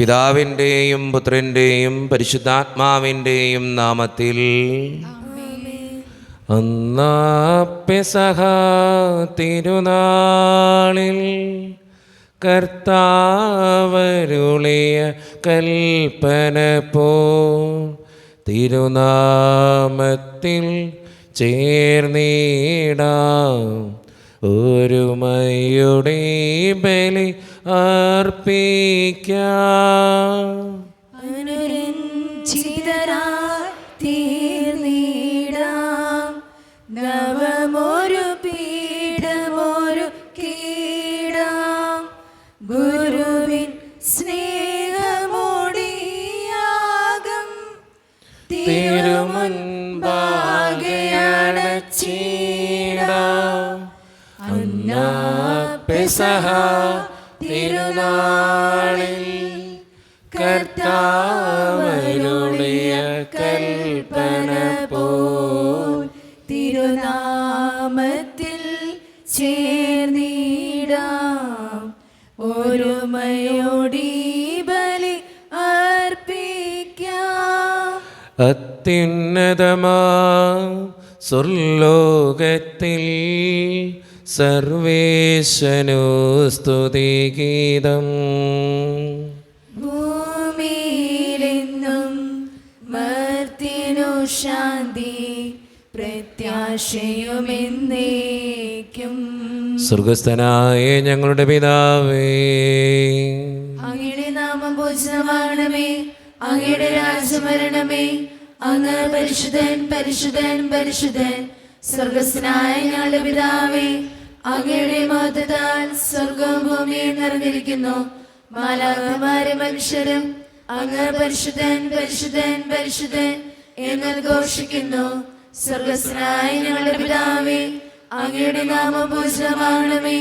പിതാവിൻ്റെയും പുത്രൻ്റെയും പരിശുദ്ധാത്മാവിൻ്റെയും നാമത്തിൽ. അന്നാ പെസഹ തിരുനാളിൽ കർത്താവരുളിയ കൽപ്പന പോ തിരുനാമത്തിൽ ചേർന്നിടാം ഒരുമയുടെ ബലി അർപ്പിക്കാം. അനുരഞ്ജിതരായി തീർന്നിടാം നവമൊരു പീഠമൊരു കീടാം ഗുരുവിൻ സ്നേഹമോടിയാകം തിരുമുൻപാകെയണച്ചിടാം. അന്നാ പെസഹ തിരുനാളിൽ കർത്താവരുളിയ കൽപ്പന പോൽ തിരുനാമത്തിൽ ചേർന്നിടാം ഒരുമയോടി ബലി അർപ്പിക്കാം. അത്യുന്നതമാ സ്വർലോകത്തിൽ സർവേശനു സ്തുതിഗീതം. ഭൂമിയിലെന്നും മർത്യനു ശാന്തി പ്രത്യാശയുമെന്നേക്കും. സ്വർഗസ്ഥനായ ഞങ്ങളുടെ പിതാവേ, അങ്ങയുടെ നാമം പൂജിതമാകണമേ, അങ്ങയുടെ രാജ്യം വരണമേ, അങ്ങ് പരിശുദ്ധൻ പരിശുദ്ധൻ പരിശുദ്ധൻ. സ്വർഗസ്ഥനായ ഞങ്ങളുടെ പിതാവേ, അങ്ങയുടെ മഹത്വത്താൽ സ്വർഗവും ഭൂമിയും നിറഞ്ഞിരിക്കുന്നു. മാലാഖമാരും മനുഷ്യരും അങ്ങ് പരിശുദ്ധൻ പരിശുദ്ധൻ പരിശുദ്ധൻ എന്ന് ഘോഷിക്കുന്നു. സ്വർഗസ്ഥനായ ഞങ്ങളുടെ പിതാവേ, അങ്ങയുടെ നാമം പൂജിതമാകണമേ,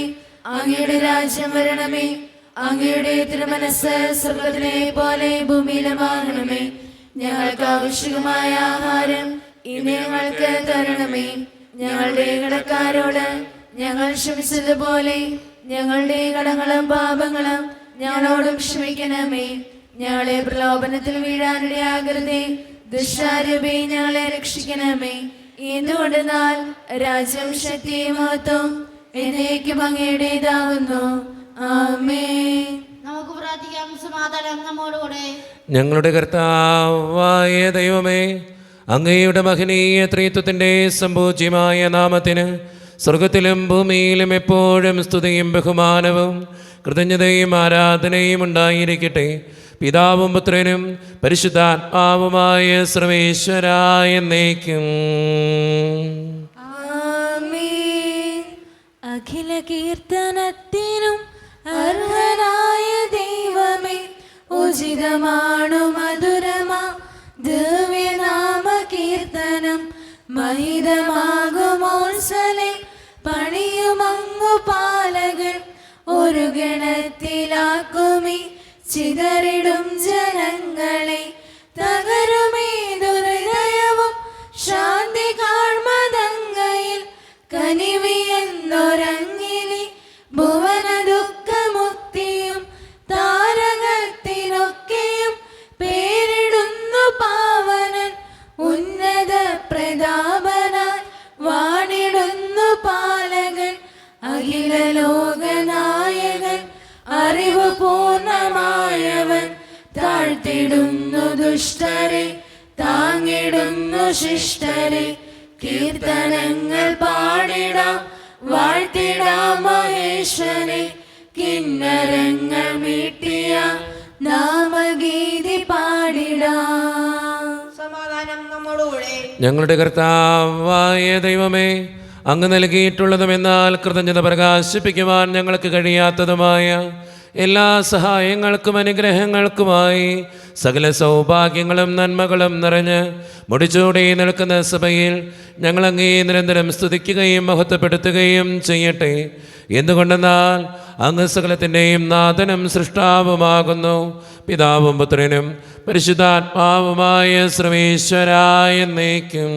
അങ്ങയുടെ രാജ്യം വരണമേ, അങ്ങയുടെ തിരുമനസ്സ് സ്വർഗത്തിലെ പോലെ ഭൂമിയിലുമാകണമേ. ഞങ്ങൾക്ക് ആവശ്യമായ ആഹാരം ഇന്ന് ഞങ്ങൾക്ക് തരണമേ. ഞങ്ങളുടെ കടക്കാരോട് ഞങ്ങൾ ക്ഷമിച്ചതുപോലെ ഞങ്ങളുടെ കടങ്ങളും പാപങ്ങളും ഞങ്ങളോടും ക്ഷമിക്കണമേ. ഞങ്ങളെ പ്രലോഭനത്തിൽ വീഴാനിടയാകരുതേ, ദുഷ്ടാരൂപേ ഞങ്ങളെ രക്ഷിക്കണമേ. എന്തുകൊണ്ടെന്നാൽ രാജ്യം ശക്തിയും മഹത്വം എന്നേക്കും അങ്ങയുടേതാകുന്നു. ആമേൻ. നമുക്ക് പ്രാർത്ഥിക്കാം. സമാധാനം നമ്മോടുകൂടെ. ഞങ്ങളുടെ കർത്താവായ ദൈവമേ, അങ്ങയുടെ മഹനീയ ത്രിത്വത്തിൻ്റെ സമ്പൂജ്യമായ നാമത്തിന് സ്വർഗത്തിലും ഭൂമിയിലും എപ്പോഴും സ്തുതിയും ബഹുമാനവും കൃതജ്ഞതയും ആരാധനയും ഉണ്ടായിരിക്കട്ടെ. പിതാവും പുത്രനും പരിശുദ്ധാത്മാവുമായ സർവേശ്വരായ എന്നേക്കും. ആമേൻ. അഖില കീർത്തനത്തിനും അർഹനായ ദൈവമേ, ഉചിതമാണു മധുരമാ ദിവ്യനാമ കീർത്തനം. മഹിതമാകുമോത്സലെ പണിയുമങ്ങു പാലകൻ ഒരു ഗണത്തിലാക്കുമി ചിതറിടും ജനങ്ങളെ. തകരുമേതുഹൃദയവും ശാന്തി കാൺമതങ്ങയിൽ കനിവിയെന്നൊരങ്ങിനി ഭുവന ദുഃഖമുക്തിയും താരകത്തിനൊക്കെയും പേരിടുന്നു പാവനൻ. ഉന്നത പ്രതാപനായി വാണിടുന്നു പാലകൻ, അഖില ലോകനായകൻ അറിവ് പൂർണ്ണമായവൻ. താഴ്ത്തിടുന്നു ദുഷ്ടരെ താങ്ങിടുന്നു ശിഷ്ടരെ. കീർത്തനങ്ങൾ പാടിടാം വാഴ്ത്തിടാം മഹേശ്വരെ. കിന്നരങ്ങൾ മീട്ടിയ നാമഗീതി പാടിടാം. സമാധാനം നമ്മോടുകൂടെ. ഞങ്ങളുടെ കർത്താവായ ദൈവമേ, അങ്ങ് നൽകിയിട്ടുള്ളതും എന്നാൽ കൃതജ്ഞത പ്രകാശിപ്പിക്കുവാൻ ഞങ്ങൾക്ക് കഴിയാത്തതുമായ എല്ലാ സഹായങ്ങൾക്കും അനുഗ്രഹങ്ങൾക്കുമായി സകല സൗഭാഗ്യങ്ങളും നന്മകളും നിറഞ്ഞ് മുടിച്ചൂടി നിൽക്കുന്ന സഭയിൽ ഞങ്ങളങ്ങേ നിരന്തരം സ്തുതിക്കുകയും മഹത്വപ്പെടുത്തുകയും ചെയ്യട്ടെ. എന്തുകൊണ്ടെന്നാൽ അങ്ങ് സകലത്തിൻ്റെയും നാഥനും സൃഷ്ടാവുമാകുന്നു. പിതാവും പുത്രനും പരിശുദ്ധാത്മാവുമായ സർവേശ്വരായ എന്നേക്കും.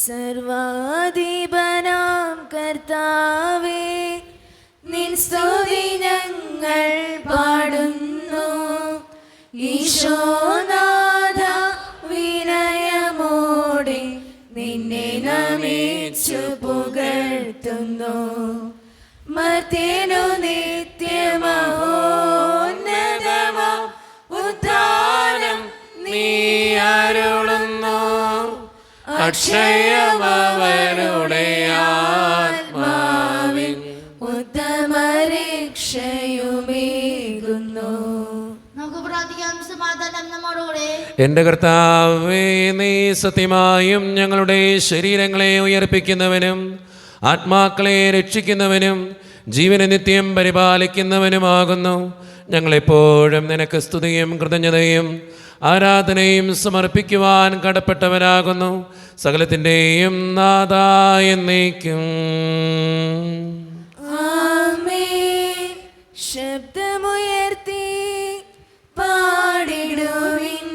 സർവാധിപനാം കർത്താവേ, നിൻ സ്തുതി ഈശോനാഥ വിനയമോടെ നിന്നെ നമിച്ചു പുകഴ്ത്തുന്നു. മർത്യനു നിത്യമഹോന്നതമാ ഉദ്ധാനം നീ അരുളുന്നു. അക്ഷയമവരുടെ ആത്മാവിൻ ഉത്തമരക്ഷയുമേകുന്നു. നമുക്ക് പ്രാർത്ഥിക്കാം. സമാധാനം നമ്മോടുകൂടെ. എൻ്റെ കർത്താവേ, നീ സത്യമായും ഞങ്ങളുടെ ശരീരങ്ങളെ ഉയർപ്പിക്കുന്നവനും ആത്മാക്കളെ രക്ഷിക്കുന്നവനും ജീവനെ നിത്യം പരിപാലിക്കുന്നവനുമാകുന്നു. ഞങ്ങളെപ്പോഴും നിനക്ക് സ്തുതിയും കൃതജ്ഞതയും ആരാധനയും സമർപ്പിക്കുവാൻ കടപ്പെട്ടവരാകുന്നു. സകലത്തിൻ്റെയും നാഥായ എന്നേക്കും. ആമേൻ. ശബ്ദമുയർത്തി പാടിടുവിൻ,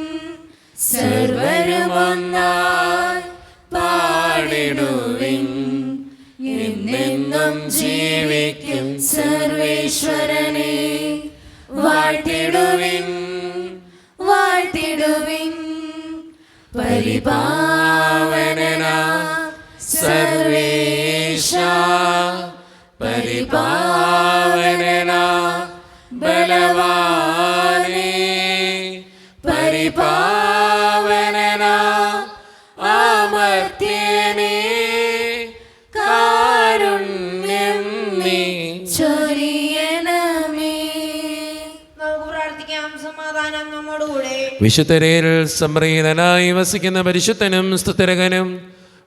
സർവരുമൊന്നായി പാടിടുവിൻ. എന്നെന്നും ജീവിക്കും സർവേശ്വരനെ വാഴ്ത്തിടുവിൻ, വാഴ്ത്തിടുവിൻ. പരിപാവനനാം സർവേശ, പരിപാവനനാം ബലവാനേ, പരിപാവനനാം അമർത്യനേ, കാരുണ്യം നീ ചൊരിയണമേ. നമുക്ക് പ്രാർത്ഥിക്കാം. സമാധാനം നമ്മോടുകൂടെ. വിശുദ്ധരിൽ സംപ്രീതനായി വസിക്കുന്ന പരിശുദ്ധനും സ്തുതിരകനും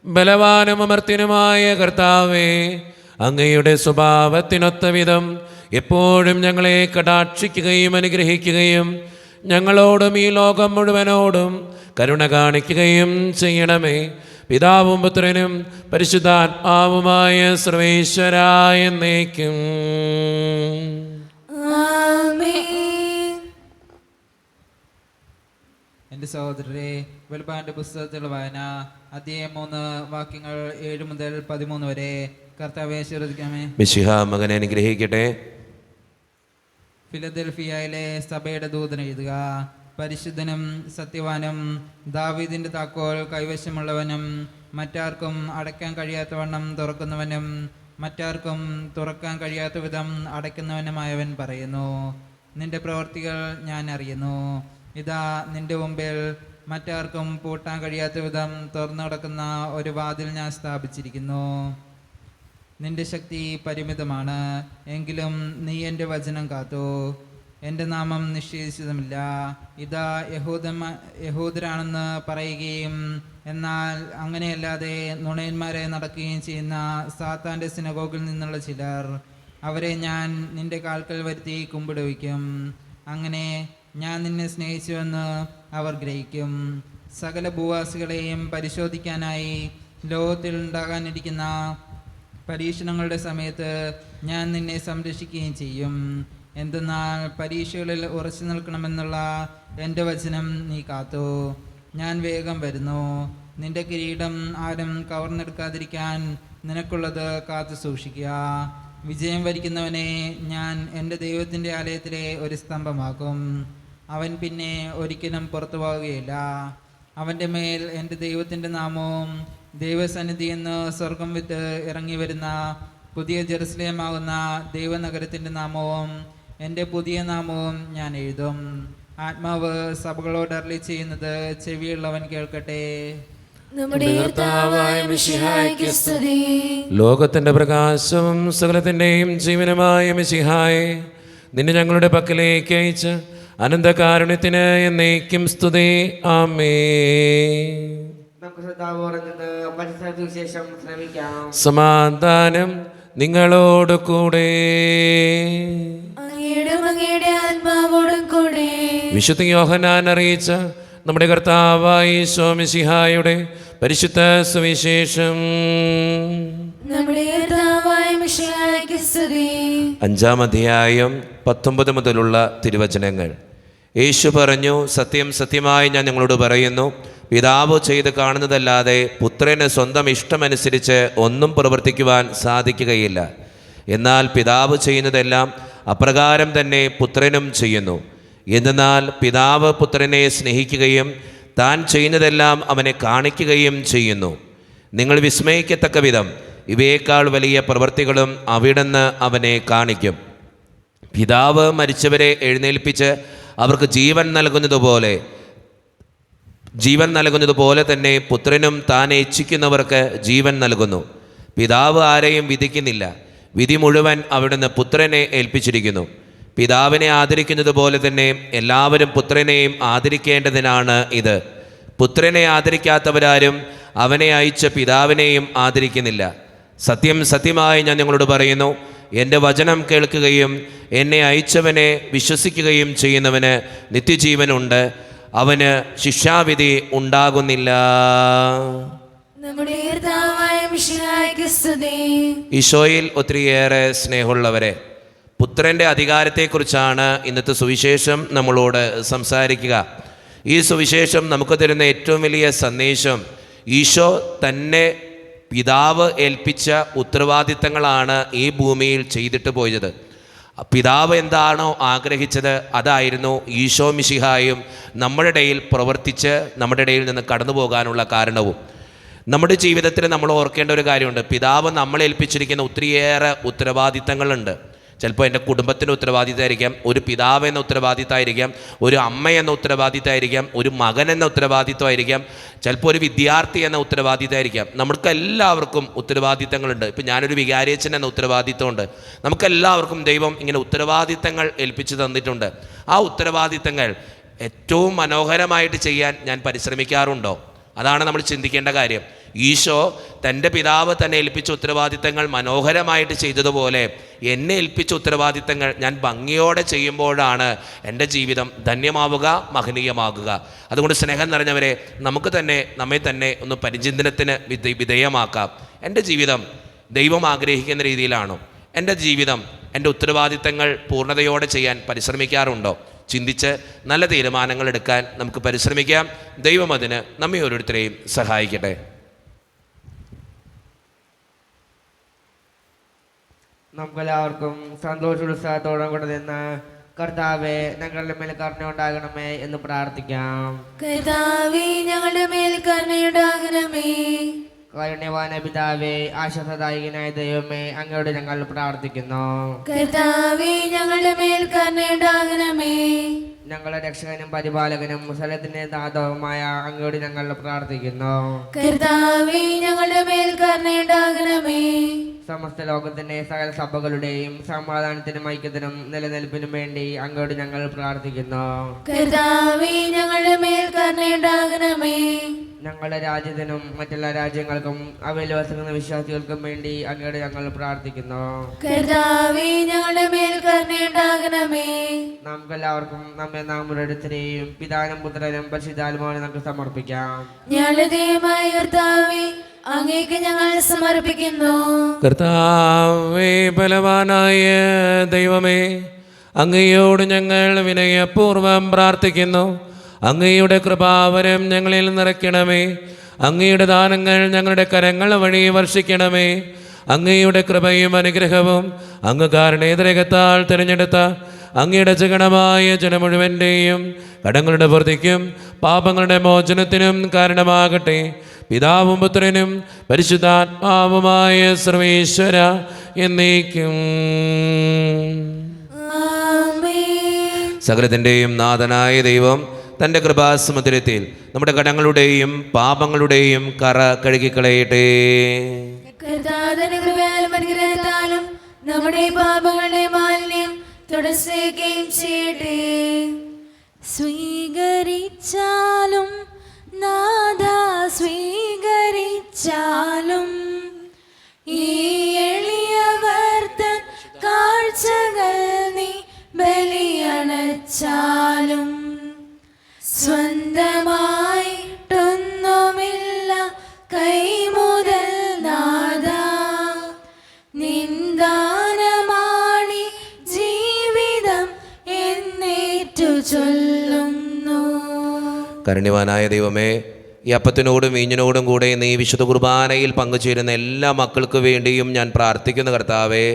ബലവാനും അമർത്യനുമായ കർത്താവേ, അങ്ങയുടെ സ്വഭാവത്തിനൊത്ത വിധം എപ്പോഴും ഞങ്ങളെ കടാക്ഷിക്കുകയും അനുഗ്രഹിക്കുകയും ഞങ്ങളോടും ഈ ലോകം മുഴുവനോടും കരുണ കാണിക്കുകയും ചെയ്യണമേ. പിതാവും പുത്രനും പരിശുദ്ധാത്മാവുമായ സർവേശ്വരായ എന്നേക്കും. ആമേൻ. എൻ്റെ സഹോദരരെ, വെളിപ്പാടിൻ്റെ പുസ്തകത്തിലുള്ള വായന അധ്യായം 3 വാക്യങ്ങൾ 7 മുതൽ 13 വരെ. കർത്താവേ, ശ്രദ്ധിക്കാമേ. മിശിഹ മകനെ അനുഗ്രഹിക്കട്ടെ. ഫിലദൽഫിയയിലെ സഭയുടെ ദൂതൻ എഴുതുക. പരിശുദ്ധനും സത്യവാനും ദാവീദിന്റെ താക്കോൽ കൈവശമുള്ളവനും മറ്റാർക്കും അടയ്ക്കാൻ കഴിയാത്തവണ്ണം തുറക്കുന്നവനും മറ്റാർക്കും തുറക്കാൻ കഴിയാത്ത വിധം അടയ്ക്കുന്നവനുമായവൻ പറയുന്നു, നിന്റെ പ്രവൃത്തികൾ ഞാൻ അറിയുന്നു. ഇതാ നിന്റെ മുമ്പിൽ മറ്റാർക്കും പൂട്ടാൻ കഴിയാത്ത വിധം തുറന്നു കിടക്കുന്ന ഒരു വാതിൽ ഞാൻ സ്ഥാപിച്ചിരിക്കുന്നു. നിന്റെ ശക്തി പരിമിതമാണ്, എങ്കിലും നീ എൻ്റെ വചനം കാത്തു. എൻ്റെ നാമം നിഷേധിച്ചതുമില്ല. ഇതാ യഹൂദരാണെന്ന് പറയുകയും എന്നാൽ അങ്ങനെയല്ലാതെ നുണയന്മാരെ നടക്കുകയും ചെയ്യുന്ന സാത്താൻ്റെ സിനഗോഗിൽ നിന്നുള്ള ചിലർ, അവരെ ഞാൻ നിന്റെ കാൽക്കൽ വരുത്തി കുമ്പിടുവിക്കും. അങ്ങനെ ഞാൻ നിന്നെ സ്നേഹിച്ചുവെന്ന് അവർ ഗ്രഹിക്കും. സകല ഭൂവാസികളെയും പരിശോധിക്കാനായി ലോകത്തിൽ ഉണ്ടാകാനിരിക്കുന്ന പരീക്ഷണങ്ങളുടെ സമയത്ത് ഞാൻ നിന്നെ സംരക്ഷിക്കുകയും ചെയ്യും. എന്തെന്നാൽ പരീക്ഷകളിൽ ഉറച്ചു നിൽക്കണമെന്നുള്ള എൻ്റെ വചനം നീ കാത്തു. ഞാൻ വേഗം വരുന്നു. നിന്റെ കിരീടം ആരും കവർന്നെടുക്കാതിരിക്കാൻ നിനക്കുള്ളത് കാത്തു സൂക്ഷിക്കുക. വിജയം വരിക്കുന്നവനെ ഞാൻ എൻ്റെ ദൈവത്തിൻ്റെ ആലയത്തിലെ ഒരു സ്തംഭമാക്കും. അവൻ പിന്നെ ഒരിക്കലും പുറത്തു പോവുകയില്ല. അവൻ്റെ മേൽ എൻ്റെ ദൈവത്തിൻ്റെ നാമവും ദൈവസന്നിധി എന്ന് സ്വർഗം വിട്ട് ഇറങ്ങി വരുന്ന പുതിയ ജെറുസലേമാകുന്ന ദൈവനഗരത്തിൻ്റെ നാമവും എൻ്റെ പുതിയ നാമവും ഞാൻ എഴുതും. ആത്മാവ് സഭകളോട് അരുളി ചെയ്യുന്നത് ചെവിയുള്ളവൻ കേൾക്കട്ടെ. നമ്മുടെ കർത്താവായ മിശിഹായ്ക്ക് സ്തുതി. ലോകത്തിന്റെ പ്രകാശവും സകലത്തിന്റെയും ജീവനുമായ മിശിഹായെ, നിന്നെ ഞങ്ങളുടെ പക്കലേക്ക് അയച്ച അനന്തകാരുണ്യത്തിന് എന്നേക്കും സ്തുതി. ആമേൻ. സമാധാനം നിങ്ങളോട് കൂടെ. അങ്ങയുടെ ആത്മാവോടും കൂടെ. വിശുദ്ധ യോഹന്നാൻ അറിയിച്ച നമ്മുടെ കർത്താവായ ഈശോ മിശിഹായുടെ പരിശുദ്ധ സുവിശേഷം. നമ്മുടെ കർത്താവായ മിശിഹായ്ക്ക് സ്തുതി. 5-ാം അധ്യായം 19 മുതലുള്ള തിരുവചനങ്ങൾ. യേശു പറഞ്ഞു, സത്യം സത്യമായി ഞാൻ നിങ്ങളോട് പറയുന്നു, പിതാവ് ചെയ്ത് കാണുന്നതല്ലാതെ പുത്രന് സ്വന്തം ഇഷ്ടമനുസരിച്ച് ഒന്നും പ്രവർത്തിക്കുവാൻ സാധിക്കുകയില്ല. എന്നാൽ പിതാവ് ചെയ്യുന്നതെല്ലാം അപ്രകാരം തന്നെ പുത്രനും ചെയ്യുന്നു. എന്തെന്നാൽ പിതാവ് പുത്രനെ സ്നേഹിക്കുകയും താൻ ചെയ്യുന്നതെല്ലാം അവനെ കാണിക്കുകയും ചെയ്യുന്നു. നിങ്ങൾ വിസ്മയിക്കത്തക്ക വിധം ഇവയേക്കാൾ വലിയ പ്രവൃത്തികളും അവിടുന്ന് അവനെ കാണിക്കും. പിതാവ് മരിച്ചവരെ എഴുന്നേൽപ്പിച്ച് അവർക്ക് ജീവൻ നൽകുന്നതുപോലെ തന്നെ പുത്രനും താൻ ഇച്ഛിക്കുന്നവർക്ക് ജീവൻ നൽകുന്നു. പിതാവ് ആരെയും വിധിക്കുന്നില്ല, വിധി മുഴുവൻ അവിടുന്ന് പുത്രനെ ഏൽപ്പിച്ചിരിക്കുന്നു. പിതാവിനെ ആദരിക്കുന്നത് പോലെ തന്നെ എല്ലാവരും പുത്രനെയും ആദരിക്കേണ്ടതിനാണ് ഇത്. പുത്രനെ ആദരിക്കാത്തവരാരും അവനെ അയച്ച പിതാവിനെയും ആദരിക്കുന്നില്ല. സത്യം സത്യമായി ഞാൻ നിങ്ങളോട് പറയുന്നു, എൻ്റെ വചനം കേൾക്കുകയും എന്നെ അയച്ചവനെ വിശ്വസിക്കുകയും ചെയ്യുന്നവന് നിത്യജീവനുണ്ട്, അവന് ശിക്ഷാവിധി ഉണ്ടാകുന്നില്ല. നമ്മുടെ കർത്താവായ മിശിഹായ്ക്ക് സ്തുതി. ഈശോയിൽ ഒത്തിരിയേറെ സ്നേഹമുള്ളവരെ, പുത്രൻ്റെ അധികാരത്തെക്കുറിച്ചാണ് ഇന്നത്തെ സുവിശേഷം നമ്മളോട് സംസാരിക്കുക. ഈ സുവിശേഷം നമുക്ക് തരുന്ന ഏറ്റവും വലിയ സന്ദേശം, ഈശോ തന്നെ പിതാവ് ഏൽപ്പിച്ച ഉത്തരവാദിത്തങ്ങളാണ് ഈ ഭൂമിയിൽ ചെയ്തിട്ട് പോയത്. പിതാവ് എന്താണോ ആഗ്രഹിച്ചത് അതായിരുന്നു ഈശോ മിശിഹായും നമ്മുടെ ഇടയിൽ പ്രവർത്തിച്ച് നമ്മുടെ ഇടയിൽ നിന്ന് കടന്നു പോകാനുള്ള കാരണവും. നമ്മുടെ ജീവിതത്തിൽ നമ്മൾ ഓർക്കേണ്ട ഒരു കാര്യമുണ്ട്, പിതാവ് നമ്മളേൽപ്പിച്ചിരിക്കുന്ന ഒത്തിരിയേറെ ഉത്തരവാദിത്തങ്ങളുണ്ട്. ചിലപ്പോൾ എൻ്റെ കുടുംബത്തിൻ്റെ ഉത്തരവാദിത്തമായിരിക്കാം, ഒരു പിതാവ് എന്ന ഉത്തരവാദിത്തമായിരിക്കാം, ഒരു അമ്മ എന്ന ഉത്തരവാദിത്തമായിരിക്കാം, ഒരു മകൻ എന്ന ഉത്തരവാദിത്തമായിരിക്കാം, ചിലപ്പോൾ ഒരു വിദ്യാർത്ഥി എന്ന ഉത്തരവാദിത്തമായിരിക്കാം. നമുക്കെല്ലാവർക്കും ഉത്തരവാദിത്തങ്ങളുണ്ട്. ഇപ്പം ഞാനൊരു വികാരിയച്ഛൻ എന്ന ഉത്തരവാദിത്തമുണ്ട്. നമുക്കെല്ലാവർക്കും ദൈവം ഇങ്ങനെ ഉത്തരവാദിത്തങ്ങൾ ഏൽപ്പിച്ചു തന്നിട്ടുണ്ട്. ആ ഉത്തരവാദിത്തങ്ങൾ ഏറ്റവും മനോഹരമായിട്ട് ചെയ്യാൻ ഞാൻ പരിശ്രമിക്കാറുണ്ടോ? അതാണ് നമ്മൾ ചിന്തിക്കേണ്ട കാര്യം. ഈശോ തൻ്റെ പിതാവ് തന്നെ ഏൽപ്പിച്ച ഉത്തരവാദിത്തങ്ങൾ മനോഹരമായിട്ട് ചെയ്തതുപോലെ എന്നെ ഏൽപ്പിച്ച ഉത്തരവാദിത്തങ്ങൾ ഞാൻ ഭംഗിയോടെ ചെയ്യുമ്പോഴാണ് എൻ്റെ ജീവിതം ധന്യമാവുക, മഹനീയമാകുക. അതുകൊണ്ട് സ്നേഹം നിറഞ്ഞവരെ, നമുക്ക് തന്നെ നമ്മെ തന്നെ ഒന്ന് പരിചിന്തനത്തിന് വിധേയമാക്കാം. എൻ്റെ ജീവിതം ദൈവം ആഗ്രഹിക്കുന്ന രീതിയിലാണോ? എൻ്റെ ജീവിതം എൻ്റെ ഉത്തരവാദിത്തങ്ങൾ പൂർണ്ണതയോടെ ചെയ്യാൻ പരിശ്രമിക്കാറുണ്ടോ? ചിന്തിച്ച് നല്ല തീരുമാനങ്ങൾ എടുക്കാൻ നമുക്ക് പരിശ്രമിക്കാം. ദൈവം അതിന് നമ്മെ ഓരോരുത്തരെയും സഹായിക്കട്ടെ. നമുക്കെല്ലാവർക്കും സന്തോഷോത്സാഹത്തോടെ കൂടെ നിന്ന് കർത്താവേ ഞങ്ങളുടെ മേൽ കരുണയുണ്ടാകണമേ എന്ന് പ്രാർത്ഥിക്കാം. കർത്താവേ, ഞങ്ങളുടെ മേൽ കരുണയുണ്ടാകണമേ. കാരുണ്യവാന പിതാവേ, ആശ്വാസദായകനായ ദൈവമേ, അങ്ങയോട് ഞങ്ങൾ പ്രാർത്ഥിക്കുന്നു. കർത്താവേ, ഞങ്ങളുടെ മേൽ കരുണയുണ്ടാകണമേ. ഞങ്ങളുടെ രക്ഷകനും പരിപാലകനും സ്ഥലത്തിന്റെ ദാതാവുമായ അങ്ങയോട് ഞങ്ങൾ പ്രാർത്ഥിക്കുന്നു. കർത്താവേ, ഞങ്ങളുടെ മേൽ കരുണയുണ്ടാകണമേ. സമസ്ത ലോകത്തിന്റെ സകല സഭകളുടെയും സമാധാനത്തിനും ഐക്യത്തിനും നിലനിൽപ്പിനും വേണ്ടി അങ്ങയോട് ഞങ്ങൾ പ്രാർത്ഥിക്കുന്നു. കർത്താവേ, ഞങ്ങളുടെ മേൽ കരുണയുണ്ടാകണമേ. ഞങ്ങളുടെ രാജ്യത്തിനും മറ്റുള്ള രാജ്യങ്ങൾക്കും അവയിൽ വസിക്കുന്ന വിശ്വാസികൾക്കും വേണ്ടി അങ്ങയോട് ഞങ്ങൾ പ്രാർത്ഥിക്കുന്നു. കർത്താവേ, ഞങ്ങളുടെ മേൽ കരുണയുണ്ടാകണമേ. നമുക്കെല്ലാവർക്കും നമ്മെ നാം ഓരോരുത്തരെയും പിതാവിനും പുത്രനും പരിശുദ്ധാത്മാവിനും നമുക്ക് സമർപ്പിക്കാം. ഞങ്ങളുടെ ദൈവമായ കർത്താവേ, അങ്ങേക്ക് ഞങ്ങൾ സമർപ്പിക്കുന്നു. കർത്താവേ, ബലവാനായ ദൈവമേ, അങ്ങയോട് ഞങ്ങൾ വിനയപൂർവ്വം പ്രാർത്ഥിക്കുന്നു. അങ്ങയുടെ കൃപാവരം ഞങ്ങളിൽ നിറയ്ക്കണമേ. അങ്ങയുടെ ദാനങ്ങൾ ഞങ്ങളുടെ കരങ്ങൾ വഴി വർഷിക്കണമേ. അങ്ങയുടെ കൃപയും അനുഗ്രഹവും അങ്ങ് കാരണേതരകത്താൽ തിരഞ്ഞെടുത്ത അങ്ങയുടെ ജഗണമായ ജനം മുഴുവൻ്റെയും കടങ്ങളുടെ വൃദ്ധിക്കും പാപങ്ങളുടെ മോചനത്തിനും കാരണമാകട്ടെ. പിതാവും പുത്രനും പരിശുദ്ധാത്മാവുമായ സർവേശ്വര എന്നേക്കും. സകലത്തിൻ്റെയും നാഥനായ ദൈവം തൻ്റെ കൃപാസമുദ്രത്തിൽ നമ്മുടെ കടങ്ങളുടെയും പാപങ്ങളുടെയും കറ കഴുകിക്കളയട്ടെ. കർത്താവിന്റെ കൃപയാലും അനുഗ്രഹത്താലും നമ്മുടെ പാപങ്ങളുടെ മാലിന്യം തുടച്ചേക്കുകയും ചെയ്യട്ടെ. സ്വീകരിച്ചാലും നാഥാ, സ്വീകരിച്ചാലും ഈ എളിയവർത്തൻ കാഴ്ചകൾ നീ ബലിയണച്ചാലും സ്വന്തമായിട്ടൊന്നുമില്ല കൈമുതൽ നാഥാ, നിന്ദാനമാണി ജീവിതം എന്നേറ്റു ചൊല്ലുന്നു. കാരുണ്യവാനായ ദൈവമേ, ഈ അപ്പത്തിനോടും വീഞ്ഞിനോടും കൂടെ നീ വിശുദ്ധ കുർബാനയിൽ പങ്കുചേരുന്ന എല്ലാ മക്കൾക്ക് വേണ്ടിയും ഞാൻ പ്രാർത്ഥിക്കുന്ന കർത്താവേ,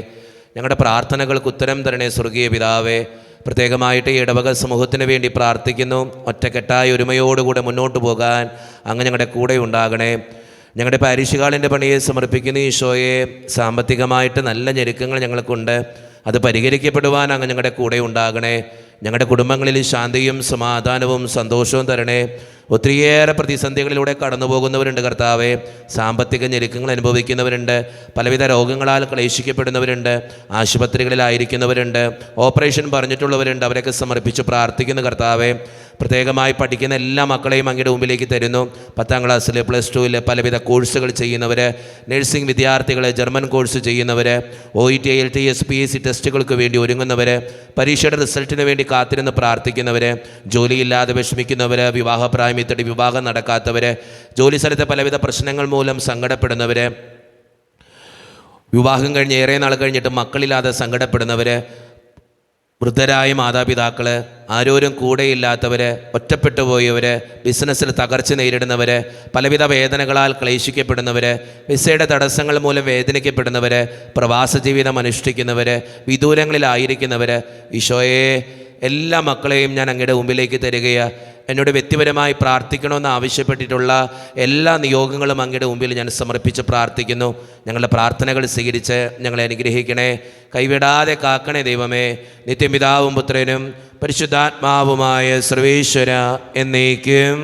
ഞങ്ങളുടെ പ്രാർത്ഥനകൾക്ക് ഉത്തരം തരണേ സ്വർഗീയ പിതാവേ. പ്രത്യേകമായിട്ട് ഈ ഇടവക സമൂഹത്തിന് വേണ്ടി പ്രാർത്ഥിക്കുന്നു. ഒറ്റക്കെട്ടായ ഒരുമയോടുകൂടെ മുന്നോട്ട് പോകാൻ അങ്ങ് ഞങ്ങളുടെ കൂടെ ഉണ്ടാകണേ. ഞങ്ങളുടെ പാരിഷുകാളിൻ്റെ പണിയെ സമർപ്പിക്കുന്ന ഈശോയെ, സാമ്പത്തികമായിട്ട് നല്ല ഞെരുക്കങ്ങൾ ഞങ്ങൾക്കുണ്ട്. അത് പരിഹരിക്കപ്പെടുവാൻ അങ്ങ് ഞങ്ങളുടെ കൂടെ ഉണ്ടാകണേ. ഞങ്ങളുടെ കുടുംബങ്ങളിൽ ശാന്തിയും സമാധാനവും സന്തോഷവും തരണേ. ഒത്തിരിയേറെ പ്രതിസന്ധികളിലൂടെ കടന്നു പോകുന്നവരുണ്ട് കർത്താവെ. സാമ്പത്തിക ഞെരുക്കങ്ങൾ അനുഭവിക്കുന്നവരുണ്ട്, പലവിധ രോഗങ്ങളാൽ ക്ലേശിക്കപ്പെടുന്നവരുണ്ട്, ആശുപത്രികളിലായിരിക്കുന്നവരുണ്ട്, ഓപ്പറേഷൻ പറഞ്ഞിട്ടുള്ളവരുണ്ട്. അവരൊക്കെ സമർപ്പിച്ച് പ്രാർത്ഥിക്കുന്ന കർത്താവെ. പ്രത്യേകമായി പഠിക്കുന്ന എല്ലാ മക്കളെയും അങ്ങയുടെ മുമ്പിലേക്ക് തരുന്നു. 10ാം ക്ലാസ്സിൽ, +2-ൽ പലവിധ കോഴ്സുകൾ ചെയ്യുന്നവർ, നഴ്സിംഗ് വിദ്യാർത്ഥികൾ, ജർമ്മൻ കോഴ്സ് ചെയ്യുന്നവർ, OET, IELTS, PSC ടെസ്റ്റുകൾക്ക് വേണ്ടി ഒരുങ്ങുന്നവർ, പരീക്ഷയുടെ റിസൾട്ടിന് വേണ്ടി കാത്തിരുന്ന് പ്രാർത്ഥിക്കുന്നവർ, ജോലിയില്ലാതെ വിഷമിക്കുന്നവർ, വിവാഹപ്രായമെത്തിയിട്ട് വിവാഹം നടക്കാത്തവർ, ജോലി സ്ഥലത്തെ പലവിധ പ്രശ്നങ്ങൾ മൂലം സങ്കടപ്പെടുന്നവർ, വിവാഹം കഴിഞ്ഞ് ഏറെ നാൾ കഴിഞ്ഞിട്ട് മക്കളില്ലാതെ സങ്കടപ്പെടുന്നവർ, വൃദ്ധരായ മാതാപിതാക്കൾ, ആരോരും കൂടെയില്ലാത്തവർ, ഒറ്റപ്പെട്ടു പോയവർ, ബിസിനസ്സിൽ തകർച്ച നേരിടുന്നവർ, പലവിധ വേദനകളാൽ ക്ലേശിക്കപ്പെടുന്നവർ, വിസയുടെ തടസ്സങ്ങൾ മൂലം വേദനിക്കപ്പെടുന്നവർ, പ്രവാസ ജീവിതം അനുഷ്ഠിക്കുന്നവർ, വിദൂരങ്ങളിലായിരിക്കുന്നവർ, ഈശോയെ എല്ലാ മക്കളെയും ഞാൻ അങ്ങയുടെ മുമ്പിലേക്ക് തരികയാണ്. എന്നോട് വ്യക്തിപരമായി പ്രാർത്ഥിക്കണമെന്ന് ആവശ്യപ്പെട്ടിട്ടുള്ള എല്ലാ നിയോഗങ്ങളും അങ്ങയുടെ മുമ്പിൽ ഞാൻ സമർപ്പിച്ച് പ്രാർത്ഥിക്കുന്നു. ഞങ്ങളുടെ പ്രാർത്ഥനകൾ സ്വീകരിച്ച് ഞങ്ങളെ അനുഗ്രഹിക്കണേ. കൈവിടാതെ കാക്കണേ ദൈവമേ. നിത്യപിതാവും പുത്രനും പരിശുദ്ധാത്മാവുമായ സർവേശ്വര എന്നേക്കും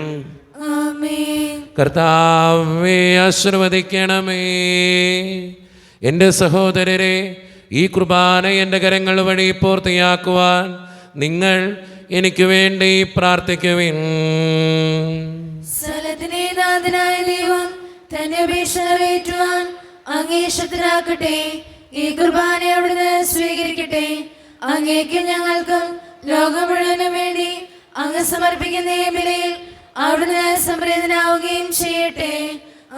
ആമേൻ. കർത്താവേ ആശീർവദിക്കണമേ. എൻ്റെ സഹോദരരെ, ഈ കുർബാന എൻ്റെ കരങ്ങൾ വഴി പൂർത്തിയാക്കുവാൻ നിങ്ങൾ എനിക്ക് വേണ്ടി പ്രാർത്ഥിക്കുവിൻ. സ്ഥലത്തിലെ നാഥനായ ദൈവം തന്റെ അപേക്ഷ നിറവേറ്റുവാൻ അങ്ങേ ശക്തരാക്കട്ടെ. ഈ കുർബാന അവിടുന്ന് സ്വീകരിക്കട്ടെ. അങ്ങേക്കും ഞങ്ങൾക്കും ലോകം മുഴുവനും വേണ്ടി അങ്ങ് സമർപ്പിക്കുന്ന ഈ ബലിയിൽ അവിടുന്ന് സംപ്രീതനാവുകയും ചെയ്യട്ടെ.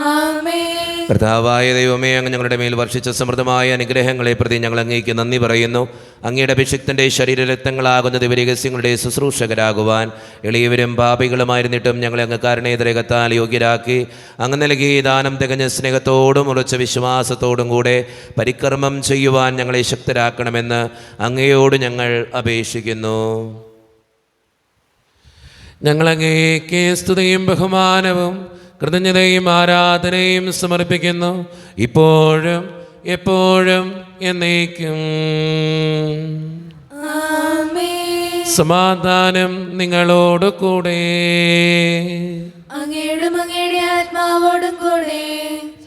ആമേൻ. കർത്താവായ ദൈവമേ, അങ്ങ് ഞങ്ങളുടെ മേൽ വർഷിച്ച സമൃദ്ധമായ അനുഗ്രഹങ്ങളെ പ്രതി ഞങ്ങൾ അങ്ങേക്ക് നന്ദി പറയുന്നു. അങ്ങയുടെ അഭിഷിക്തൻ്റെ ശരീരരക്തങ്ങളാകുന്ന ദിവരഹസ്യങ്ങളുടെ ശുശ്രൂഷകരാകുവാൻ എളിയവരും പാപികളുമായിരുന്നിട്ടും ഞങ്ങളെ അങ്ങ് കാരുണ്യതരകത്താൽ യോഗ്യരാക്കി അങ്ങ് നൽകി ദാനം തികഞ്ഞ സ്നേഹത്തോടും ഉറച്ച വിശ്വാസത്തോടും കൂടെ പരികർമ്മം ചെയ്യുവാൻ ഞങ്ങളെ ശക്തരാക്കണമെന്ന് അങ്ങയോട് ഞങ്ങൾ അപേക്ഷിക്കുന്നു. ഞങ്ങളങ്ങേക്ക് സ്തുതിയും ബഹുമാനവും കൃതജ്ഞതയും ആരാധനയും സമർപ്പിക്കുന്നു, ഇപ്പോഴും എപ്പോഴും എന്നേക്കും. ആമേൻ. സമാധാനം നിങ്ങളോട് കൂടെ. അങ്ങയോടും അങ്ങയുടെ ആത്മാവോടും കൂടെ.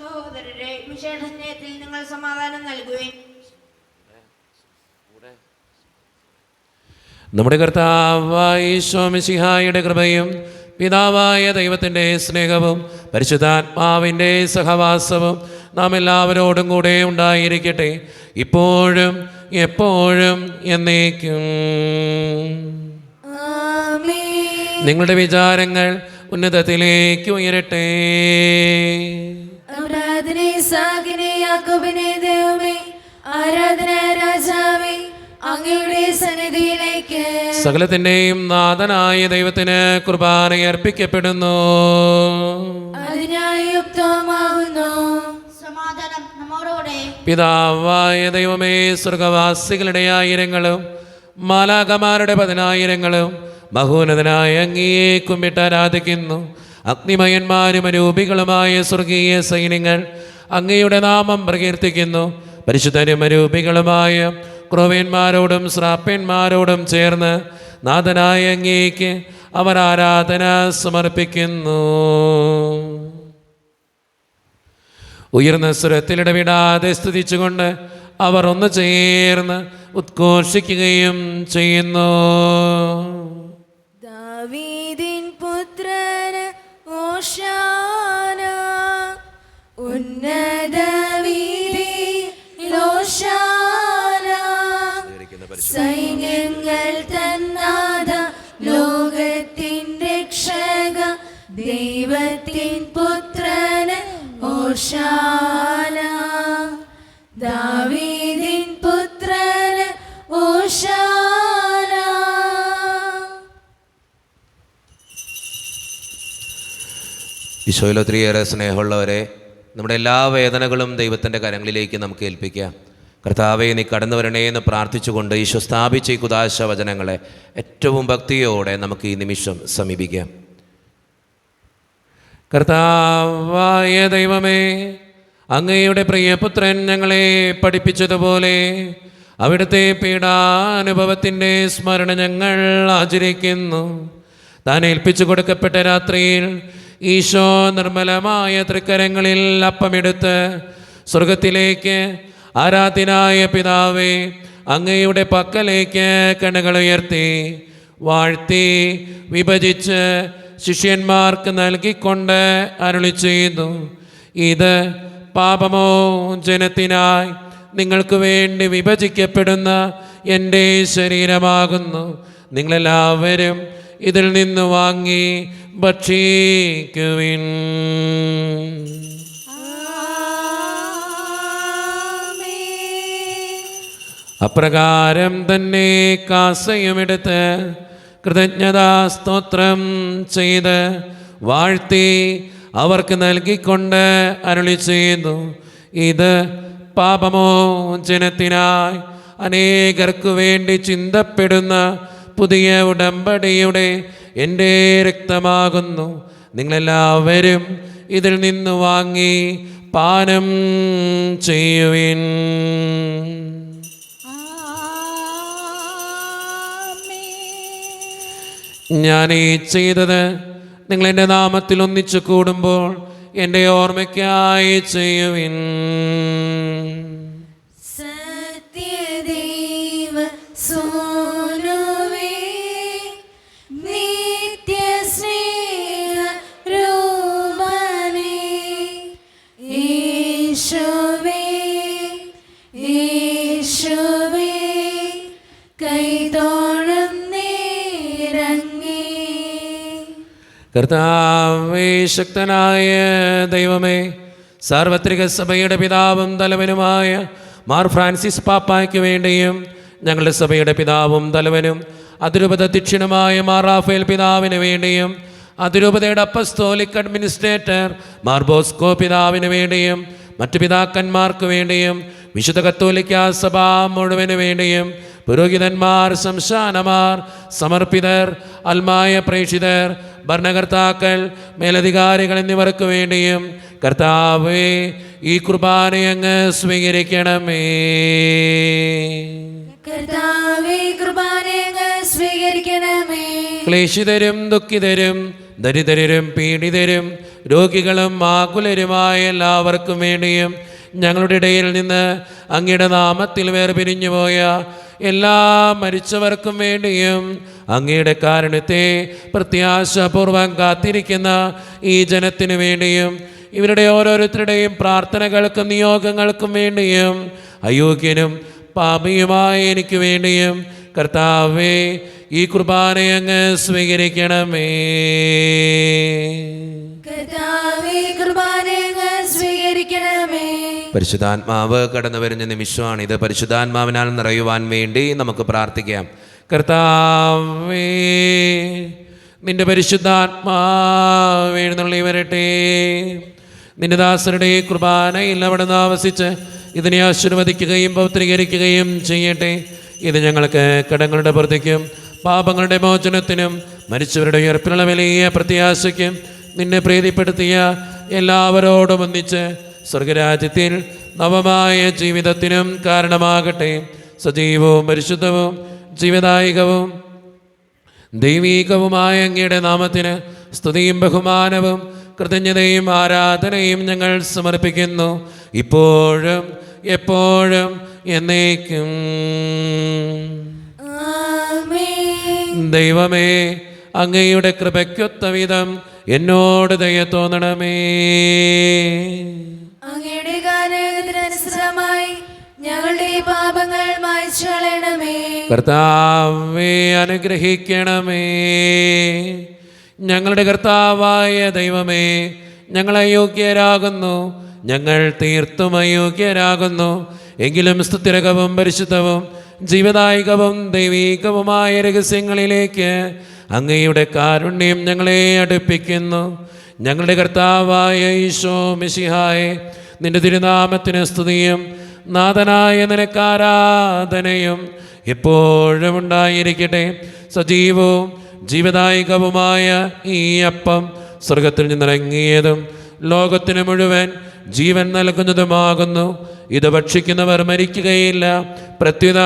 സഹോദരരെ, വിശേഷ സ്നേഹത്തിൽ നിങ്ങൾ സമാധാനം നൽകുവിൻ. നമ്മുടെ കർത്താവായ ഈശോ മിശിഹായുടെ കൃപയും പിതാവായ ദൈവത്തിൻ്റെ സ്നേഹവും പരിശുദ്ധാത്മാവിൻ്റെ സഹവാസവും നാം എല്ലാവരോടും കൂടെ ഉണ്ടായിരിക്കട്ടെ, ഇപ്പോഴും എപ്പോഴും എന്നേക്കും. ആമേൻ. നിങ്ങളുടെ വിചാരങ്ങൾ ഉന്നതത്തിലേക്ക് ഉയരട്ടെ. ആരാധന ഇസ്ഹാക്കിനെ യാക്കോബിനെ ദൈവമേ, ആരാധന രാജാവേ അങ്ങയുടെ സന്നിധിയിലേക്ക്. സകലത്തിൻ്റെയും നാഥനായ ദൈവത്തിന് കുർബാന അർപ്പിക്കപ്പെടുന്നു. അതിനായി യുക്തമാകുന്നു. സമാധാനം നമ്മോടുകൂടെ. പിതാവായ ദൈവമേ, സ്വർഗവാസികളുടെ ആയിരങ്ങളും മാലാഖമാരുടെ 10,000ങ്ങളും മഹോന്നതനായ അങ്ങയെ കുമ്പിട്ട് ആരാധിക്കുന്നു. അഗ്നിമയന്മാരും അരൂപികളുമായ സ്വർഗീയ സൈന്യങ്ങൾ അങ്ങയുടെ നാമം പ്രകീർത്തിക്കുന്നു. പരിശുദ്ധരും അരൂപികളുമായ ക്രോവേന്മാരോടും ശ്രാപ്പന്മാരോടും ചേർന്ന് നാഥനായ അങ്ങേക്ക് അവർ ആരാധന സമർപ്പിക്കുന്നു. ഉയർന്ന സ്വരത്തിലിടവിടാതെ സ്തുതിച്ചുകൊണ്ട് അവർ ഒന്ന് ചേർന്ന് ഉദ്ഘോഷിക്കുകയും ചെയ്യുന്നു. ദാവീദിൻ പുത്രന് ഓശാന, ഉന്നത വീതിയിൽ ഓശാന. സൈന്യങ്ങൾ തന്നാഥ, ലോകത്തിൻ രക്ഷക, ദൈവത്തിൻ പുത്രന് ഓശാന. ദാവീദിൻ പുത്രന് ഓശാന. ഈശോയിൽ ഒത്തിരിയേറെ സ്നേഹമുള്ളവരെ, നമ്മുടെ എല്ലാ വേദനകളും ദൈവത്തിൻ്റെ കരങ്ങളിലേക്ക് നമുക്ക് ഏൽപ്പിക്കാം. കർത്താവെ, നീ കടന്നു വരണേ എന്ന് പ്രാർത്ഥിച്ചുകൊണ്ട് ഈശോ സ്ഥാപിച്ച ഈ കുദാശ വചനങ്ങളെ ഏറ്റവും ഭക്തിയോടെ നമുക്ക് ഈ നിമിഷം സമീപിക്കാം. കർത്താവായ ദൈവമേ, അങ്ങയുടെ പ്രിയപുത്രൻ ഞങ്ങളെ പഠിപ്പിച്ചതുപോലെ അവിടുത്തെ പീഡാനുഭവത്തിൻ്റെ സ്മരണ ഞങ്ങൾ ആചരിക്കുന്നു. താൻ ഏൽപ്പിച്ചു കൊടുക്കപ്പെട്ട രാത്രിയിൽ ഈശോ നിർമ്മലമായ തൃക്കരങ്ങളിൽ അപ്പമെടുത്ത് സ്വർഗത്തിലേക്ക് ആരാധ്യനായ പിതാവേ, അങ്ങയുടെ പക്കലേക്ക് കണ്ണുകൾ ഉയർത്തി വാഴ്ത്തി വിഭജിച്ച് ശിഷ്യന്മാർക്ക് നൽകിക്കൊണ്ട് അരുളി ചെയ്തു, ഇത് പാപമോചനത്തിനായി നിങ്ങൾക്ക് വേണ്ടി വിഭജിക്കപ്പെടുന്ന എൻ്റെ ശരീരമാകുന്നു. നിങ്ങളെല്ലാവരും ഇതിൽ നിന്ന് വാങ്ങി ഭക്ഷിക്കുവിൻ. അപ്രകാരം തന്നെ കാസയുമെടുത്ത് കൃതജ്ഞതാ സ്തോത്രം ചെയ്ത് വാഴ്ത്തി അവർക്ക് നൽകിക്കൊണ്ട് അരുളി ചെയ്തു, ഇത് പാപമോചനത്തിനായി അനേകർക്കു വേണ്ടി ചിന്തപ്പെടുന്ന പുതിയ ഉടമ്പടിയുടെ എൻ്റെ രക്തമാകുന്നു. നിങ്ങളെല്ലാവരും ഇതിൽ നിന്ന് വാങ്ങി പാനം ചെയ്യുവിൻ. ഞാൻ ഈ ചെയ്തത് നിങ്ങളെൻ്റെ നാമത്തിൽ ഒന്നിച്ചു കൂടുമ്പോൾ എൻ്റെ ഓർമ്മയ്ക്കായി ചെയ്യുവിൻ. സത്യദൈവ സോനുവേ, നിത്യസ്നേഹ രൂപനേ, യേശുവേ യേശുവേ, കൈതൊഴും നേരങ്ങേ. കർത്താവേ, ശക്തനായ ദൈവമേ, സാർവത്രിക സഭയുടെ പിതാവും തലവനുമായ മാർ ഫ്രാൻസിസ് പാപ്പായ്ക്ക് വേണ്ടിയും ഞങ്ങളുടെ സഭയുടെ പിതാവും തലവനും അതിരൂപത അധ്യക്ഷനുമായ മാർ റാഫേൽ പിതാവിന് വേണ്ടിയും അതിരൂപതയുടെ അപ്പസ്തോലിക് അഡ്മിനിസ്ട്രേറ്റർ മാർ ബോസ്കോ പിതാവിന് വേണ്ടിയും മറ്റു പിതാക്കന്മാർക്ക് വേണ്ടിയും വിശുദ്ധ കത്തോലിക്ക സഭ മുഴുവന് വേണ്ടിയും പുരോഹിതന്മാർ, സംസ്ഥാനമാർ, സമർപ്പിതർ, അൽമായ പ്രേക്ഷിതർ, ഭരണകർത്താക്കൾ, മേലധികാരികൾ എന്നിവർക്ക് വേണ്ടിയും കർത്താവേ, ഈ കുർബാന അങ്ങ് സ്വീകരിക്കണമേ. കർത്താവേ, കുർബാന അങ്ങ് സ്വീകരിക്കണമേ. ക്ലേശിതരും ദുഃഖിതരും ദരിദ്രരും പീഡിതരും രോഗികളും ആകുലരുമായ എല്ലാവർക്കും വേണ്ടിയും ഞങ്ങളുടെ ഇടയിൽ നിന്ന് അങ്ങയുടെ നാമത്തിൽ വേർപിരിഞ്ഞുപോയ എല്ലാ മരിച്ചവർക്കും വേണ്ടിയും അങ്ങയുടെ കാരുണ്യത്തെ പ്രത്യാശാപൂർവം കാത്തിരിക്കുന്ന ഈ ജനത്തിനു വേണ്ടിയും ഇവരുടെ ഓരോരുത്തരുടെയും പ്രാർത്ഥനകൾക്കും നിയോഗങ്ങൾക്കും വേണ്ടിയും അയോഗ്യനും പാപിയുമായ എനിക്ക് വേണ്ടിയും കർത്താവേ, ഈ കുർബാന അങ്ങ് സ്വീകരിക്കണമേ. കർത്താവേ, കുർബാന അങ്ങ് സ്വീകരിക്കണമേ. പരിശുദ്ധാത്മാവ് കടന്നു വരുന്ന നിമിഷമാണ് ഇത്. പരിശുദ്ധാത്മാവിനാൽ നിറയുവാൻ വേണ്ടി നമുക്ക് പ്രാർത്ഥിക്കാം. കർത്താവേ, നിന്റെ പരിശുദ്ധാത്മാവ് എഴുന്നള്ളി വരട്ടെ. നിന്റെ ദാസരുടെ കുർബാനയിൽ അവിടുന്ന് ആവസിച്ച് ഇതിനെ ആശീർവദിക്കുകയും പൗത്രീകരിക്കുകയും ചെയ്യട്ടെ. ഇത് ഞങ്ങൾക്ക് കടങ്ങളുടെ പുറത്തേക്കും പാപങ്ങളുടെ മോചനത്തിനും മരിച്ചവരുടെ ഉയർപ്പിനുള്ള വലിയ പ്രത്യാശയ്ക്കും നിന്നെ പ്രീതിപ്പെടുത്തിയ എല്ലാവരോടും ഒന്നിച്ച് സ്വർഗരാജ്യത്തിൽ നവമായ ജീവിതത്തിനും കാരണമാകട്ടെ. സജീവവും പരിശുദ്ധവും ജീവദായകവും ദൈവീകവുമായ അങ്ങയുടെ നാമത്തിന് സ്തുതിയും ബഹുമാനവും കൃതജ്ഞതയും ആരാധനയും ഞങ്ങൾ സമർപ്പിക്കുന്നു, ഇപ്പോഴും എപ്പോഴും എന്നേക്കും. ആമേൻ. ദൈവമേ, അങ്ങയുടെ കൃപയ്ക്കൊത്ത വിധം എന്നോട് ദയ തോന്നണമേ. അങ്ങയുടെ കാരുണ്യത്തിനനുസൃതമായി ഞങ്ങളുടെ പാപങ്ങൾ മായ്ച്ചു കളയണമേ. കർത്താവേ, അനുഗ്രഹിക്കണമേ. ഞങ്ങളുടെ കർത്താവായ ദൈവമേ, ഞങ്ങൾ അയോഗ്യരാകുന്നു, ഞങ്ങൾ തീർത്തും അയോഗ്യരാകുന്നു. എങ്കിലും സ്തുതിരകവും പരിശുദ്ധവും ജീവദായകവും ദൈവീകവുമായ രഹസ്യങ്ങളിലേക്ക് അങ്ങയുടെ കാരുണ്യം ഞങ്ങളെ അടുപ്പിക്കുന്നു. ഞങ്ങളുടെ കർത്താവായ ഈശോ മിശിഹായെ, നിന്റെ തിരുനാമത്തിന് സ്തുതിയും നാഥനായ നിനക്ക് ആരാധനയും എപ്പോഴും ഉണ്ടായിരിക്കട്ടെ. സജീവവും ജീവദായകവുമായ ഈ അപ്പം സ്വർഗത്തിൽ നിന്നിറങ്ങിയതും ലോകത്തിന് മുഴുവൻ ജീവൻ നൽകുന്നതുമാകുന്നു. ഇത് ഭക്ഷിക്കുന്നവർ മരിക്കുകയില്ല, പ്രത്യുത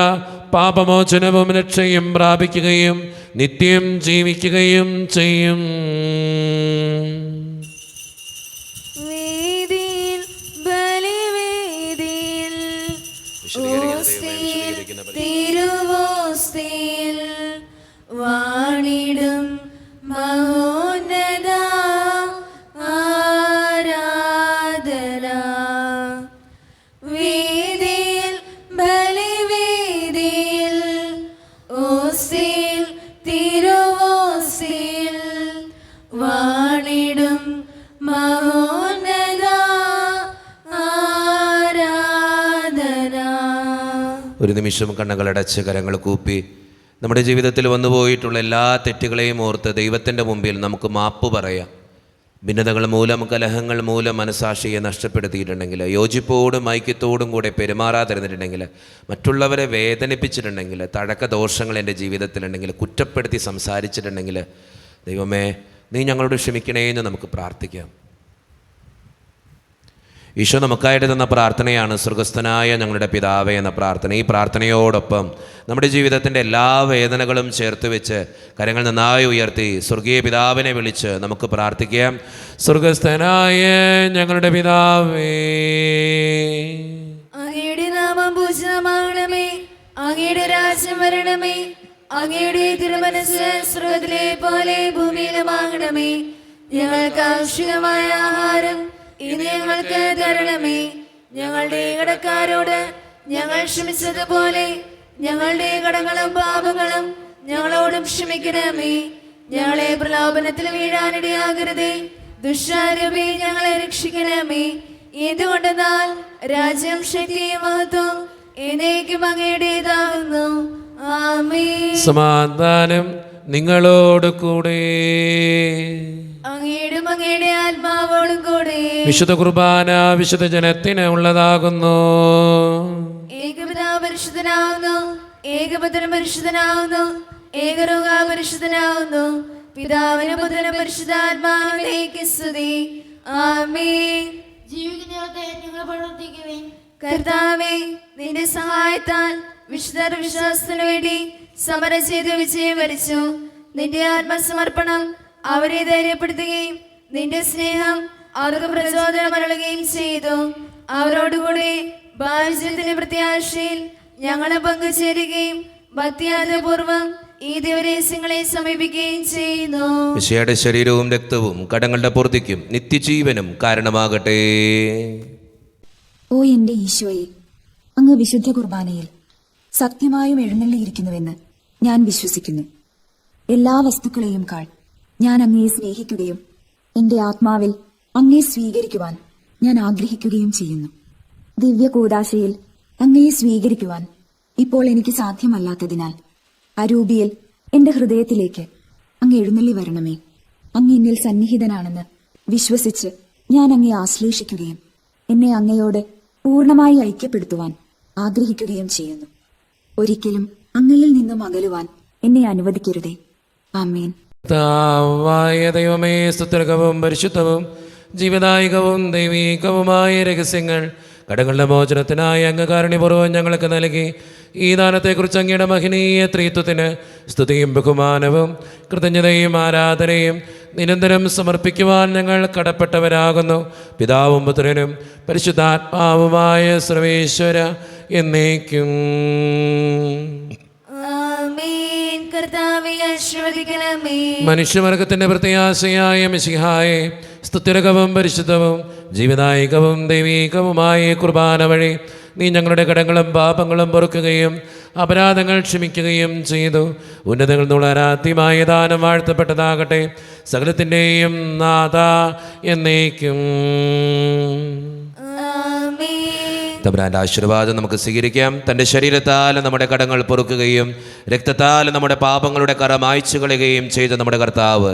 പാപമോചനവും രക്ഷയും പ്രാപിക്കുകയും നിത്യം ജീവിക്കുകയും ചെയ്യും. വേദിയിൽ ബലിവേദിയിൽ ഓസ്തിയിൽ തിരുവോസ്തിയിൽ വാണിടും മഹോന്നത ആരാധന. വേദിയിൽ ബലിവേദിയിൽ ഓസ്തിയിൽ തിരുവോസ്തിയിൽ വാണിടും മഹോന്നത ആരാധന. ഒരു നിമിഷം കണ്ണുകളടച്ച് കരങ്ങൾ കൂപ്പി നമ്മുടെ ജീവിതത്തിൽ വന്നുപോയിട്ടുള്ള എല്ലാ തെറ്റുകളെയും ഓർത്ത് ദൈവത്തിൻ്റെ മുമ്പിൽ നമുക്ക് മാപ്പ് പറയാം. ഭിന്നതകൾ മൂലം, കലഹങ്ങൾ മൂലം മനസാക്ഷിയെ നഷ്ടപ്പെടുത്തിയിട്ടുണ്ടെങ്കിൽ, യോജിപ്പോടും ഐക്യത്തോടും കൂടെ പെരുമാറാതിരുന്നിട്ടുണ്ടെങ്കിൽ, മറ്റുള്ളവരെ വേദനിപ്പിച്ചിട്ടുണ്ടെങ്കിൽ, തഴക്കദോഷങ്ങൾ എൻ്റെ ജീവിതത്തിലുണ്ടെങ്കിൽ, കുറ്റപ്പെടുത്തി സംസാരിച്ചിട്ടുണ്ടെങ്കിൽ, ദൈവമേ നീ ഞങ്ങളോട് ക്ഷമിക്കണേ എന്ന് നമുക്ക് പ്രാർത്ഥിക്കാം. ഈശോ നമുക്കായിട്ട് തന്ന പ്രാർത്ഥനയാണ് സ്വർഗസ്ഥനായ ഞങ്ങളുടെ പിതാവേ എന്ന പ്രാർത്ഥന. ഈ പ്രാർത്ഥനയോടൊപ്പം നമ്മുടെ ജീവിതത്തിൻ്റെ എല്ലാ വേദനകളും ചേർത്ത് വെച്ച് കരങ്ങൾ നന്നായി ഉയർത്തി സ്വർഗീയ പിതാവിനെ വിളിച്ച് നമുക്ക് പ്രാർത്ഥിക്കാം. സ്വർഗസ്ഥനായ ഞങ്ങളുടെ പിതാവേ, അങ്ങയുടെ നാമം പൂജിതമാകണമേ, അങ്ങയുടെ രാജ്യം വരണമേ, അങ്ങയുടെ തിരുമനസ്സ് സ്വർഗ്ഗത്തിലെ പോലെ ഭൂമിയിലുമാകണമേ. ഞങ്ങൾക്ക് ആവശ്യമായ ആഹാരം ഇനി ഞങ്ങൾക്ക് തരണമേ. ഞങ്ങളുടെ കടക്കാരോട് ഞങ്ങൾ ക്ഷമിച്ചതുപോലെ ഞങ്ങളുടെ കടങ്ങളും പാപങ്ങളും ഞങ്ങളോടും ക്ഷമിക്കണമേ. ഞങ്ങളെ പ്രലോഭനത്തിൽ വീഴാനിടയാകരുതേ, ദുഷ്ടാരൂപി ഞങ്ങളെ രക്ഷിക്കണമേ. എന്തുകൊണ്ടെന്നാൽ രാജ്യം, ശക്തിയും മഹത്വം എന്നേക്കും അങ്ങയുടേതാകുന്നു. ആമേൻ. സമാധാനം നിങ്ങളോട് കൂടെ. അങ്ങയുടെ അങ്ങയുടെ ആത്മാവോടും കൂടെ. വിശുദ്ധ കുർബാന വിശുദ്ധ ജനത്തിന് ഉള്ളതാകുന്നു. ഏകപിതാവ് പരിശുദ്ധനാവുന്നു, ഏകപുത്രൻ പരിശുദ്ധനാവുന്നു, ഏകരൂഹ പരിശുദ്ധനാവുന്നു. പിതാവിനും പുത്രനും പരിശുദ്ധാത്മാവിലേക്ക് സ്തുതി. ആമേൻ. ജീവിക്കുന്നവരെ നിങ്ങൾ പ്രവർത്തിക്കുവിൻ. കർത്താവേ, നിന്റെ സഹായത്താൽ വിശുദ്ധർ വിശ്വാസത്തിനു വേണ്ടി സമരം ചെയ്ത് വിജയം വരിച്ചു. നിന്റെ ആത്മസമർപ്പണം അവരെ ധൈര്യപ്പെടുത്തുകയും നിന്റെ സ്നേഹം അവർക്ക് പ്രചോദനം അരുളുകയും ചെയ്തു. അവരോടുകൂടി ഭാവിജത്തിന്റെ പ്രത്യാശയിൽ ഞങ്ങളെ പങ്കുചേരുകയും ഭക്തിയാദപൂർവം ഈ ദിവരേശങ്ങളെ സമീപിക്കുകയും ചെയ്യുന്നു. മിശിഹായുടെ ശരീരവും രക്തവും കടങ്ങളുടെ പൂർത്തിക്കും നിത്യജീവനും കാരണമാകട്ടെ. ഓ എന്റെ ഈശോയെ, അങ്ങ് വിശുദ്ധ കുർബാനയിൽ സത്യമായും എഴുന്നള്ളിയിരിക്കുന്നുവെന്ന് ഞാൻ വിശ്വസിക്കുന്നു. എല്ലാ വസ്തുക്കളെയും കാൾ ഞാൻ അങ്ങയെ സ്നേഹിക്കുകയും എന്റെ ആത്മാവിൽ അങ്ങയെ സ്വീകരിക്കുവാൻ ഞാൻ ആഗ്രഹിക്കുകയും ചെയ്യുന്നു. ദിവ്യ കൂദാശയിൽ അങ്ങയെ സ്വീകരിക്കുവാൻ ഇപ്പോൾ എനിക്ക് സാധ്യമല്ലാത്തതിനാൽ അരൂപിയിൽ എന്റെ ഹൃദയത്തിലേക്ക് അങ്ങ് എഴുന്നള്ളി വരണമേ. അങ്ങ് എന്നിൽ സന്നിഹിതനാണെന്ന് വിശ്വസിച്ച് ഞാൻ അങ്ങയെ ആശ്ലേഷിക്കുകയും എന്നെ അങ്ങയോട് പൂർണ്ണമായി ഐക്യപ്പെടുത്തുവാൻ ആഗ്രഹിക്കുകയും ചെയ്യുന്നു. ഒരിക്കലും അങ്ങയിൽ നിന്നും അകലുവാൻ എന്നെ അനുവദിക്കരുതേ. ആമേൻ. കർത്താവായ ദൈവമേ, സ്തുത്യർഹവും പരിശുദ്ധവും ജീവദായകവും ദൈവീകവുമായ രഹസ്യങ്ങൾ കടങ്ങളുടെ മോചനത്തിനായി അങ്ങ് കാരുണ്യപൂർവ്വം ഞങ്ങൾക്ക് നൽകി. ഈ ദാനത്തെക്കുറിച്ച് അങ്ങയുടെ മഹനീയ ത്രിത്വത്തിന് സ്തുതിയും ബഹുമാനവും കൃതജ്ഞതയും ആരാധനയും നിരന്തരം സമർപ്പിക്കുവാൻ ഞങ്ങൾ കടപ്പെട്ടവരാകുന്നു. പിതാവും പുത്രനും പരിശുദ്ധാത്മാവുമായ സർവേശ്വര എന്നേക്കും. ആമേൻ. കർത്താവേ, ആശീർവദിക്കണമേ. മനുഷ്യവർഗത്തിന്റെ പ്രത്യാശയായ മിശിഹായെ, സ്തുത്യർഹവും പരിശുദ്ധവും ജീവദായകവും ദൈവീകവുമായ കുർബാന വഴി നീ ഞങ്ങളുടെ കടങ്ങളും പാപങ്ങളും പൊറുക്കുകയും അപരാധങ്ങൾ ക്ഷമിക്കുകയും ചെയ്തു. ഉന്നതങ്ങൾ നിന്നുള്ള ആരാധ്യമായ ദാനം വാഴ്ത്തപ്പെട്ടതാകട്ടെ. സകലത്തിൻ്റെയും നാഥ എന്നേക്കും. തമ്പുരാന്റെ ആശീർവാദം നമുക്ക് സ്വീകരിക്കാം. തൻ്റെ ശരീരത്താൽ നമ്മുടെ കടങ്ങൾ പൊറുക്കുകയും രക്തത്താൽ നമ്മുടെ പാപങ്ങളുടെ കറ മായ്ച്ചു കളയുകയും ചെയ്ത നമ്മുടെ കർത്താവ്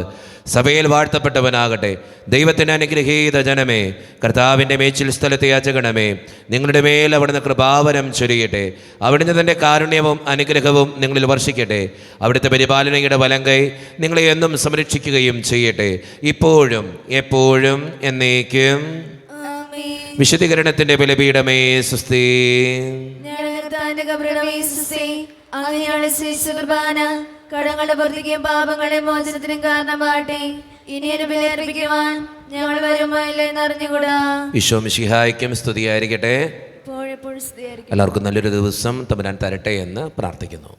സഭയിൽ വാഴ്ത്തപ്പെട്ടവനാകട്ടെ. ദൈവത്തിൻ്റെ അനുഗ്രഹീത ജനമേ, കർത്താവിൻ്റെ മേച്ചിൽ സ്ഥലത്തെ യാചകണമേ, നിങ്ങളുടെ മേൽ അവിടുന്ന് കൃപാവരം ചൊരിയട്ടെ. അവിടുന്ന് തൻ്റെ കാരുണ്യവും അനുഗ്രഹവും നിങ്ങളിൽ വർഷിക്കട്ടെ. അവിടുത്തെ പരിപാലനയുടെ വലങ്കൈ നിങ്ങളെ എന്നും സംരക്ഷിക്കുകയും ചെയ്യട്ടെ, ഇപ്പോഴും എപ്പോഴും എന്നേക്കും. ആമേൻ. വിശുദ്ധീകരണത്തിൻ്റെ ബലിപീഠമേ സുസ്ഥി. ഞങ്ങളുടെ കർത്താവിന്റെ കബറിടമേ സ്തുതി. അങ്ങനെയാണ് ശ്രീശ കുർബാന കടങ്ങളുടെ പൂർത്തിക്കും പാപങ്ങളുടെ മോചനത്തിനും കാരണമാകട്ടെ. ഇനി ഒരു ബലി അർപ്പിക്കുവാൻ ഞങ്ങൾ വരുമോ ഇല്ലെന്ന് അറിഞ്ഞുകൂടാ. ഈശോ മിശിഹായ്ക്കും സ്തുതിയായിരിക്കട്ടെ. എപ്പോഴെപ്പോഴും സ്തുതിയായിരിക്കും. എല്ലാവർക്കും നല്ലൊരു ദിവസം തമ്പുരാൻ തരട്ടെ എന്ന് പ്രാർത്ഥിക്കുന്നു.